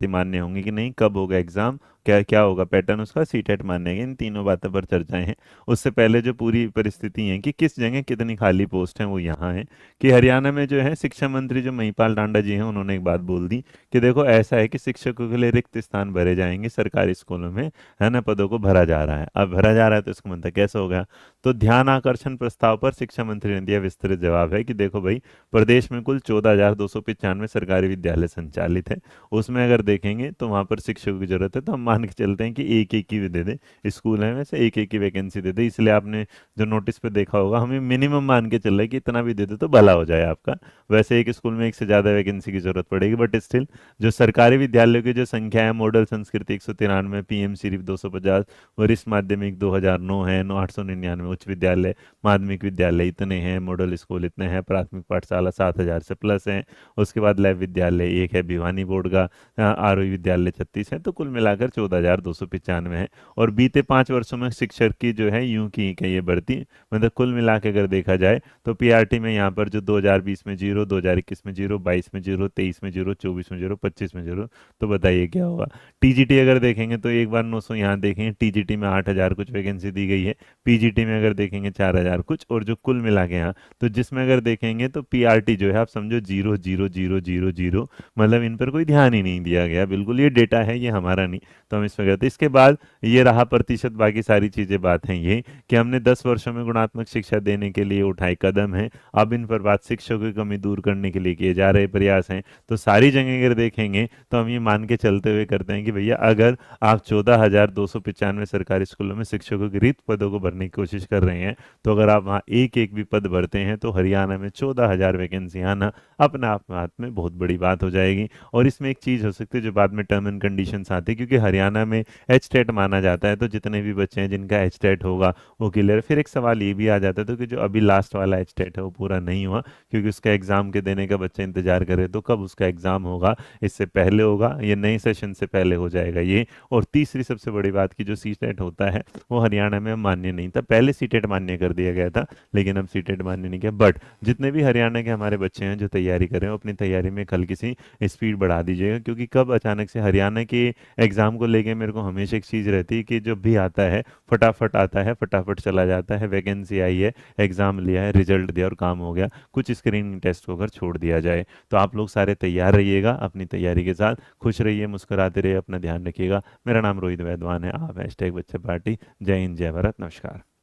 मान्य होंगी कि नहीं, कब होगा एग्जाम, क्या क्या होगा पैटर्न उसका, सीटेट मान्य है, इन तीनों बातों पर चर्चाएं हैं। उससे पहले जो पूरी परिस्थिति है कि किस जगह कितनी खाली पोस्ट है वो यहाँ है कि हरियाणा में जो है शिक्षा मंत्री जो महिपाल टांडा जी हैं उन्होंने एक बात बोल दी कि देखो ऐसा है कि शिक्षकों के लिए रिक्त स्थान भरे जाएंगे सरकारी स्कूलों में, है ना, पदों को भरा जा रहा है। अब भरा जा रहा है तो इसका मतलब कैसे होगा? तो ध्यान आकर्षण प्रस्ताव पर शिक्षा मंत्री ने दिया विस्तृत जवाब है कि देखो भाई, प्रदेश में कुल 14,295 सरकारी विद्यालय संचालित है। उसमें अगर देखेंगे तो वहाँ पर शिक्षकों की जरूरत है, तो हम मान के चलते हैं कि एक एक की भी दे दें, स्कूल है वैसे एक एक की वैकेंसी दे दे। इसलिए आपने जो नोटिस पे देखा होगा हमें मिनिमम मान के चल रहा है कि इतना भी दे दे तो भला हो जाए आपका। वैसे एक स्कूल में एक से ज़्यादा वैकेंसी की जरूरत पड़ेगी, बट स्टिल जो सरकारी विद्यालयों की जो संख्या है, मॉडल संस्कृति 193, पीएम सिर्फ 250, वरिष्ठ माध्यमिक 2009 है, 899 उच्च विद्यालय माध्यमिक विद्यालय इतने हैं, मॉडल स्कूल इतने हैं, प्राथमिक पाठशाला 7,000 से प्लस हैं। उसके बाद लैब विद्यालय एक है, भिवानी बोर्ड का आरोही विद्यालय 36 है, तो कुल मिलाकर 14,295 है। और बीते 5 वर्षों में शिक्षक की जो है यूं की कि ये बढ़ती, मतलब कुल मिला के अगर देखा जाए तो पीआरटी में यहाँ पर जो 2020 में जीरो, 2021 में जीरो, 22 में जीरो, 23 में जीरो, 24 में जीरो, 25 में जीरो, तो बताइए क्या होगा? टीजीटी अगर देखेंगे तो एक बार 900 यहाँ देखेंगे, टीजीटी में 8,000 कुछ वैकेंसी दी गई है, पीजीटी में अगर देखेंगे 4,000 कुछ, और जो कुल मिला के यहाँ तो जिसमें अगर देखेंगे तो पीआरटी जो है आप समझो 0, 0, 0, 0, 0, मतलब इन पर कोई ध्यान ही नहीं दिया गया, बिल्कुल ये डेटा है, ये हमारा नहीं। तो हम इसमें गए थे। इसके बाद ये रहा प्रतिशत, बाकी सारी चीजें बात हैं ये कि हमने 10 वर्षों में गुणात्मक शिक्षा देने के लिए उठाए कदम है। अब इन पर बात शिक्षकों की कमी दूर करने के लिए किए जा रहे प्रयास हैं। तो सारी जगह अगर देखेंगे तो हम ये मान के चलते हुए करते हैं कि भैया अगर आप 14,295 सरकारी स्कूलों में शिक्षकों के रिक्त पदों को भरने की कोशिश कर रहे हैं, तो अगर आप वहाँ एक एक भी पद भरते हैं तो हरियाणा में 14,000 वैकेंसी आना अपने आप में हाथ में बहुत बड़ी बात हो जाएगी। और इसमें एक चीज़ हो सकती है जो बाद में टर्म एंड कंडीशंस आती है, क्योंकि हरियाणा में एच टेट माना जाता है, तो जितने भी बच्चे हैं जिनका एच टेट होगा वो क्लियर। फिर एक सवाल ये भी आ जाता है तो कि जो अभी लास्ट वाला एच टेट है वो पूरा नहीं हुआ, क्योंकि उसका एग्जाम के देने का बच्चा इंतजार करे, तो कब उसका एग्जाम होगा? इससे पहले होगा, ये नए सेशन से पहले हो जाएगा ये। और तीसरी सबसे बड़ी बात की जो सी टेट होता है वो हरियाणा में मान्य नहीं था, पहले सी टेट मान्य कर दिया गया था, लेकिन अब सी टेट मान्य नहीं किया। बट जितने भी हरियाणा के हमारे बच्चे हैं जो तैयारी कर रहे हैं अपनी तैयारी में कल किसी स्पीड बढ़ा दीजिएगा, क्योंकि कब अचानक से हरियाणा के एग्जाम को लेके मेरे को हमेशा एक चीज़ रहती है कि जब भी आता है फटाफट आता है, फटाफट चला जाता है, वैकेंसी आई है, एग्जाम लिया है, रिजल्ट दिया और काम हो गया, कुछ स्क्रीनिंग टेस्ट को अगर छोड़ दिया जाए। तो आप लोग सारे तैयार रहिएगा, अपनी तैयारी के साथ खुश रहिए, मुस्कुराते रहिए, अपना ध्यान रखिएगा। मेरा नाम रोहित वैद्वान है, आप #बच्चे पार्टी। जय हिंद, जय भारत, नमस्कार।